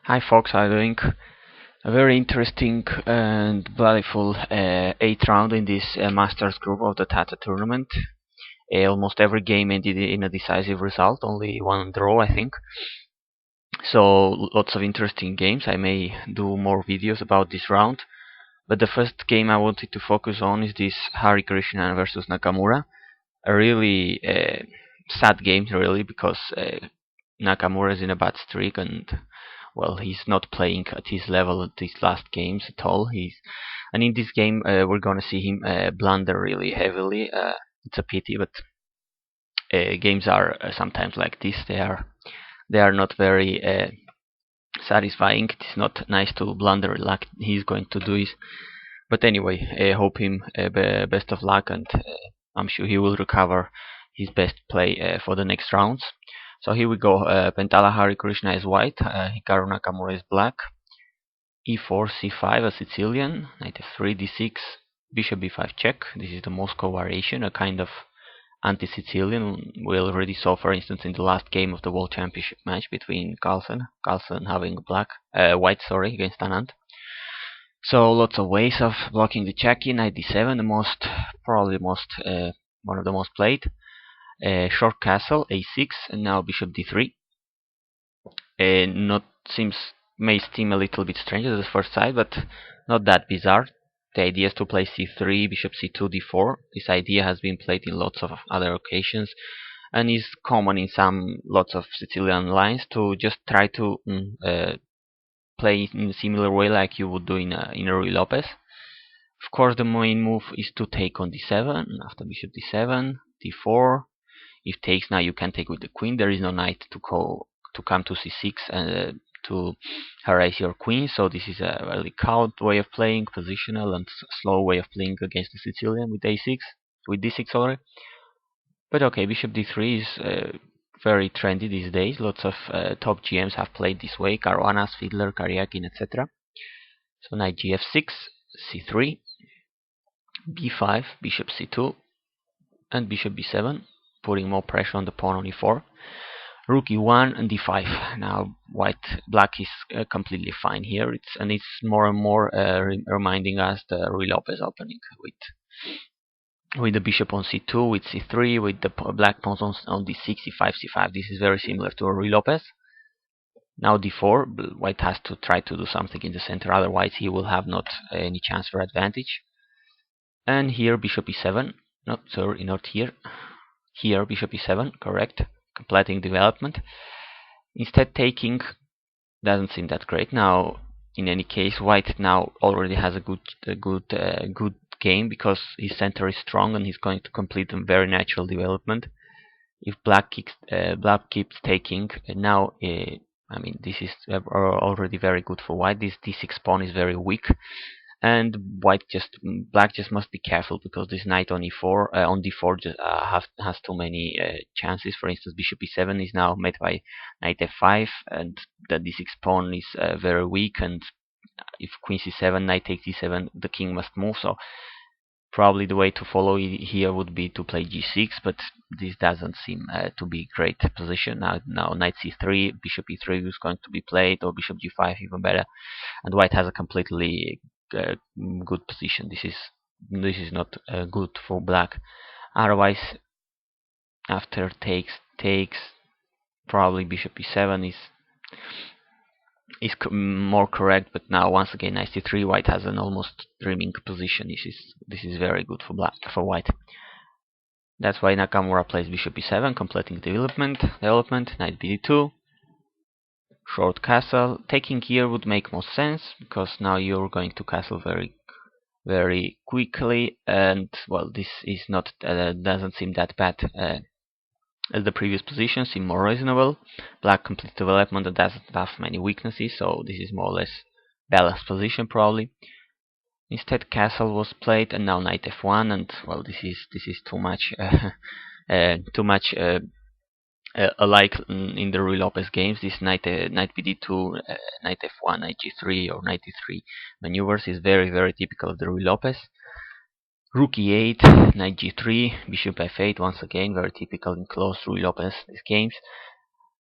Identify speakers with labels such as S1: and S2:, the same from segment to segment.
S1: Hi folks, how are you doing? A very interesting and bloodful 8th round in this Masters group of the Tata tournament. Almost every game ended in a decisive result, only one draw I think. So lots of interesting games. I may do more videos about this round. But the first game I wanted to focus on is this Harikrishna versus Nakamura. A really sad game really, because Nakamura is in a bad streak, and well, he's not playing at his level at these last games at all. And in this game we're gonna see him blunder really heavily. It's a pity, but games are sometimes like this. They are not very satisfying. It's not nice to blunder like he's going to do it. But anyway, I hope him best of luck, and I'm sure he will recover his best play for the next rounds. So here we go. Pentala Harikrishna is white, Hikaru Nakamura is black. E4, C5, a Sicilian, knight F3, D6, bishop B5 check. This is the Moscow variation, a kind of anti-Sicilian. We already saw, for instance, in the last game of the World Championship match between Carlsen having white, against Anand. So lots of ways of blocking the check-in. Knight D7, one of the most played. Short castle, A6, and now bishop D3. Not seems may seem a little bit strange at the first sight, but not that bizarre. The idea is to play C3, bishop C2, D4. This idea has been played in lots of other occasions, and is common in lots of Sicilian lines, to just try to play in a similar way like you would do in a Ruy Lopez. Of course, the main move is to take on D7. After bishop D7, D4. If takes, now you can take with the queen. There is no knight to come to C6 and to harass your queen. So this is a really cowed way of playing, positional and slow way of playing against the Sicilian with A6, with D6, sorry. But okay, bishop D3 is very trendy these days. Lots of top GMs have played this way: Caruana, Fiedler, Karjakin, etc. So knight Gf6, C3, B5, bishop C2, and bishop B7, putting more pressure on the pawn on E4. Rook E1 and D5. Now black is completely fine here. It's more and more reminding us the Ruy Lopez opening with the bishop on C2, with C3, with the black pawns on D6, C5, C5. This is very similar to Ruy Lopez. Now D4. White has to try to do something in the center, otherwise he will have not any chance for advantage. And here bishop E7. Not here. Here bishop E7, correct, completing development. Instead, taking doesn't seem that great. Now, in any case, white now already has a good game, because his center is strong and he's going to complete a very natural development. If black keeps taking, now I mean, this is already very good for white. This D6 pawn is very weak, and black just must be careful, because this knight on E4 on D4 has too many chances. For instance, bishop E7 is now met by knight F5, and the D6 pawn is very weak, and if queen C7, knight takes D7, the king must move. So probably the way to follow here would be to play G6, but this doesn't seem to be a great position. Now knight C3, bishop E3 is going to be played, or bishop G5 even better, and white has a completely good position. This is not good for black. Otherwise, after takes, probably bishop E7 is more correct. But now once again, knight C3, white has an almost dreaming position. This is very good for white. That's why Nakamura plays bishop E7, completing development. Knight B2. Short castle. Taking here would make more sense, because now you're going to castle very quickly, and well, this is not doesn't seem that bad as the previous position. Seem more reasonable. Black complete development and doesn't have many weaknesses, so this is more or less balanced position probably. Instead, castle was played, and now knight F1, and well, this is too much alike in the Ruy Lopez games. This knight BD2, knight F1, knight G3, or knight D3 maneuvers is very typical of the Ruy Lopez. Rook E8, knight G3, bishop F8, once again very typical in close Ruy Lopez games.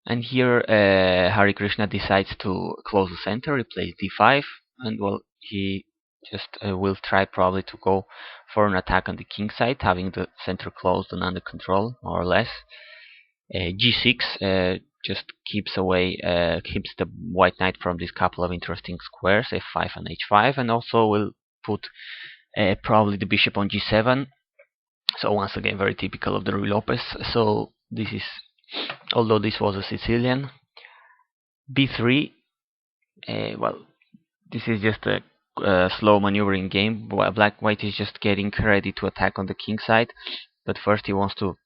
S1: And here Harikrishna decides to close the center, he plays d5, and well, he just will try probably to go for an attack on the king side, having the center closed and under control, more or less. G6 just keeps the white knight from this couple of interesting squares, f5 and h5, and also will put probably the bishop on g7. So once again, very typical of the Ruy Lopez. So this is, although this was a Sicilian, b3. Well, this is just a slow maneuvering game. White is just getting ready to attack on the king side, but first he wants to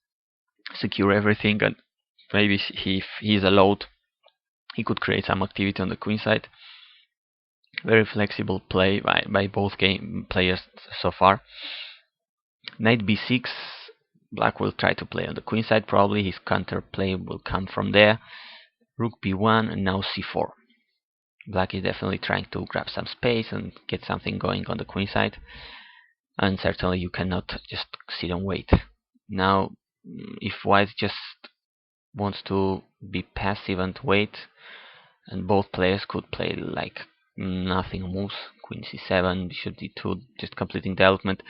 S1: secure everything, and maybe if he's allowed, he could create some activity on the queen side. Very flexible play by both game players so far. Knight b6. Black will try to play on the queen side. Probably his counter play will come from there. Rook b1 and now c4. Black is definitely trying to grab some space and get something going on the queen side. And certainly you cannot just sit and wait. Now, if white just wants to be passive and wait, and both players could play like nothing moves, queen c7, bishop d2, just completing development,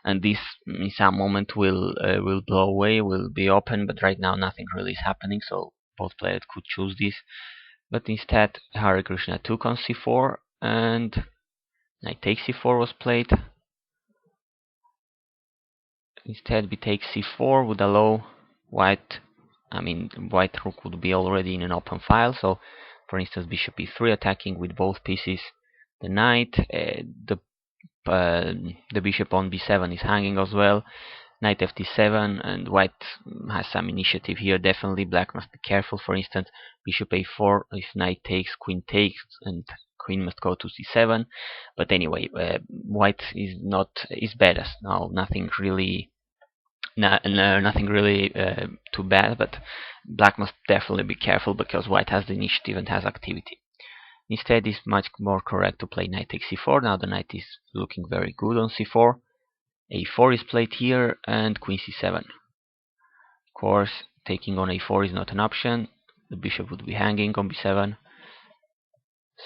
S1: and this in some moment will blow away, will be open, but right now nothing really is happening, so both players could choose this. But instead Harikrishna took on c4, and knight takes c4 was played. Instead b takes c4 would allow white rook would be already in an open file, so for instance bishop e3 attacking with both pieces the knight, the bishop on b7 is hanging as well, knight fd7, and white has some initiative here. Definitely black must be careful. For instance, bishop a4, if knight takes, and queen must go to c7. But anyway, white is better now. Nothing really too bad, but black must definitely be careful because white has the initiative and has activity. Instead, it's much more correct to play knight takes c4. Now the knight is looking very good on c4. a4 is played here, and queen c7. Of course, taking on a4 is not an option. The bishop would be hanging on b7.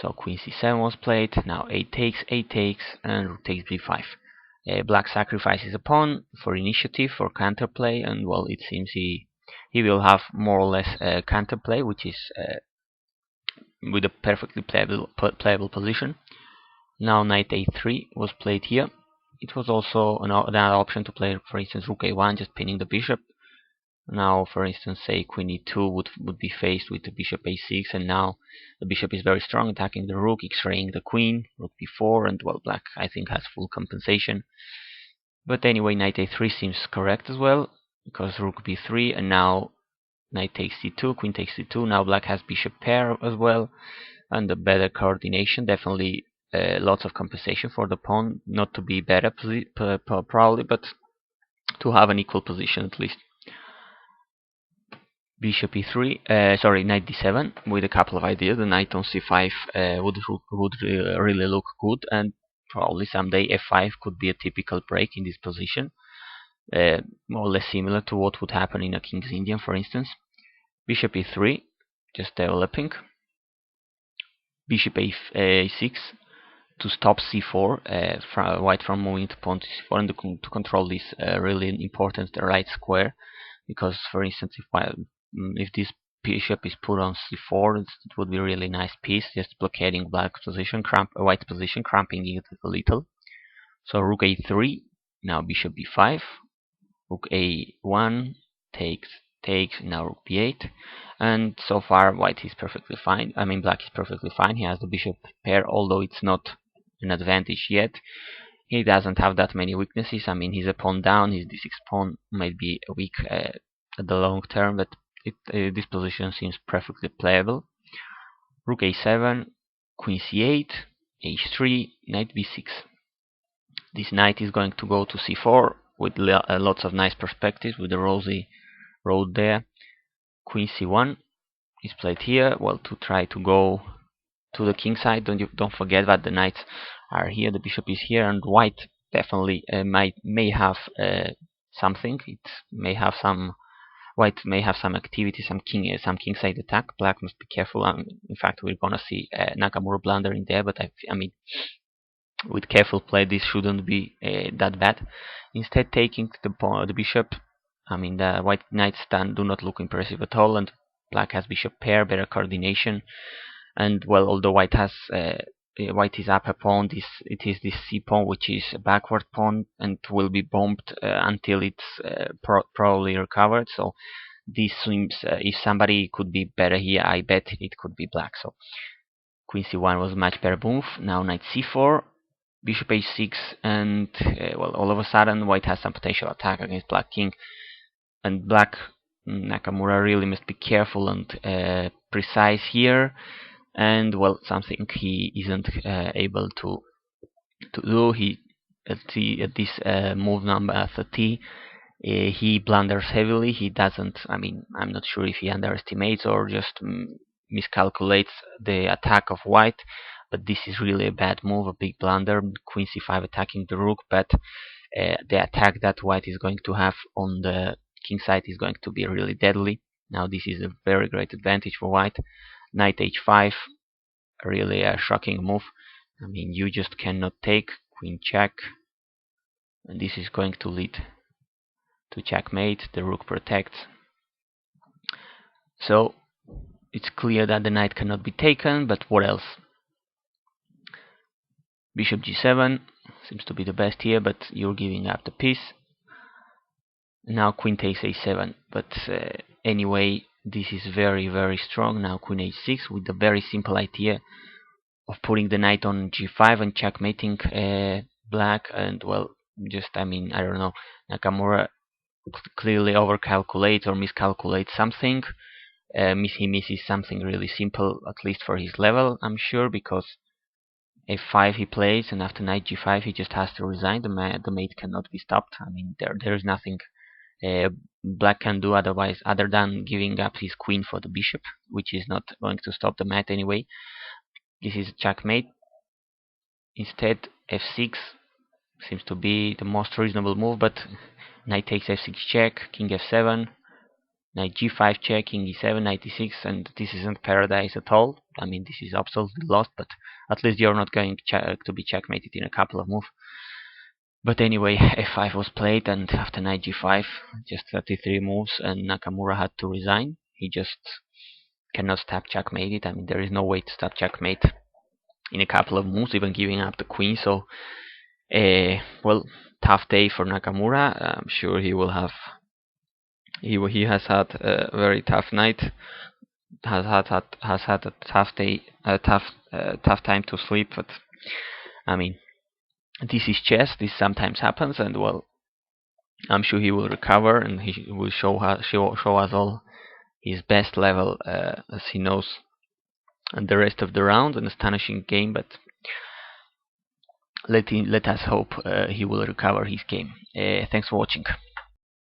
S1: So queen c7 was played. Now a takes, and rook takes b5. Black sacrifices a pawn for initiative, for counterplay, and well, it seems he will have more or less counterplay, which is with a perfectly playable position. Now knight a3 was played here. It was also another option to play, for instance, rook a1, just pinning the bishop. Now, for instance, say queen e2 would be faced with the bishop a6, and now the bishop is very strong, attacking the rook, x-raying the queen, rook b4, and well, black I think has full compensation. But anyway, knight a3 seems correct as well, because rook b3, and now knight takes c2, queen takes c2. Now black has bishop pair as well, and a better coordination. Definitely lots of compensation for the pawn, not to be better probably, but to have an equal position at least. Bishop e3, sorry, knight d7 with a couple of ideas. The knight on c5 would really look good, and probably someday f5 could be a typical break in this position, more or less similar to what would happen in a King's Indian, for instance. Bishop e3, just developing. Bishop a6 to stop c4, white from moving to pawn to c4, and to control this really important right square, because for instance if this bishop is put on c4, it would be a really nice piece, just blockading black's position, white's position, cramping it a little. So rook a3, now bishop b5, rook a1 takes, now rook b8, and so far white is perfectly fine. Black is perfectly fine. He has the bishop pair, although it's not an advantage yet. He doesn't have that many weaknesses. He's a pawn down, his d6 pawn might be weak at the long term, but this position seems perfectly playable. Rook a7, queen c8, h3, knight b6. This knight is going to go to c4 with lots of nice perspectives with the rosy road there. Queen c1 is played here, well, to try to go to the king side. Don't forget that the knights are here, the bishop is here, and white definitely may have something. It may have some White may have some activity, some kingside attack. Black must be careful. In fact, we're gonna see Nakamura blunder in there, but I mean, with careful play, this shouldn't be that bad. Instead, taking the bishop, I mean, the white knights do not look impressive at all, and black has bishop pair, better coordination, and well, although white is up a pawn, it is this c pawn which is a backward pawn and will be bombed until it's probably recovered. So this seems, if somebody could be better here, I bet it could be black. So queen c1 was a much better move. Now knight c4, bishop h6, and well, all of a sudden white has some potential attack against black king, and black Nakamura really must be careful and precise here. And well, something he isn't able to do. He at this move number 30, he blunders heavily. He doesn't. I mean, I'm not sure if he underestimates or just miscalculates the attack of white. But this is really a bad move, a big blunder. Queen c5 attacking the rook, but the attack that white is going to have on the king side is going to be really deadly. Now this is a very great advantage for white. Knight h5, really a shocking move. I mean, you just cannot take. Queen check, and this is going to lead to checkmate. The rook protects, so it's clear that the knight cannot be taken. But what else? Bishop g7 seems to be the best here, but you're giving up the piece. Now queen takes a7, but anyway, this is very, very strong. Now queen h6 with the very simple idea of putting the knight on g5 and checkmating black. And well, just, I mean, I don't know, Nakamura clearly overcalculates or miscalculates something. He misses something really simple, at least for his level, I'm sure, because f5 he plays, and after knight g5 he just has to resign. The mate cannot be stopped. I mean, there is nothing black can do otherwise, other than giving up his queen for the bishop, which is not going to stop the mat anyway. This is checkmate. Instead, f6 seems to be the most reasonable move, but knight takes f6 check, king f7, knight g5 check, king e7, knight e6, and this isn't paradise at all. I mean, this is absolutely lost, but at least you're not going to be checkmated in a couple of moves. But anyway, f5 was played, and after knight g5, just 33 moves, and Nakamura had to resign. He just cannot stop checkmated. I mean, there is no way to stop checkmate in a couple of moves, even giving up the queen. So, well, tough day for Nakamura. I'm sure he will have. He has had a very tough night. Has had a tough day, tough time to sleep. But I mean, this is chess. This sometimes happens, and well, I'm sure he will recover, and he will show us all his best level as he knows. And the rest of the round, an astonishing game, but let us hope he will recover his game. Thanks for watching.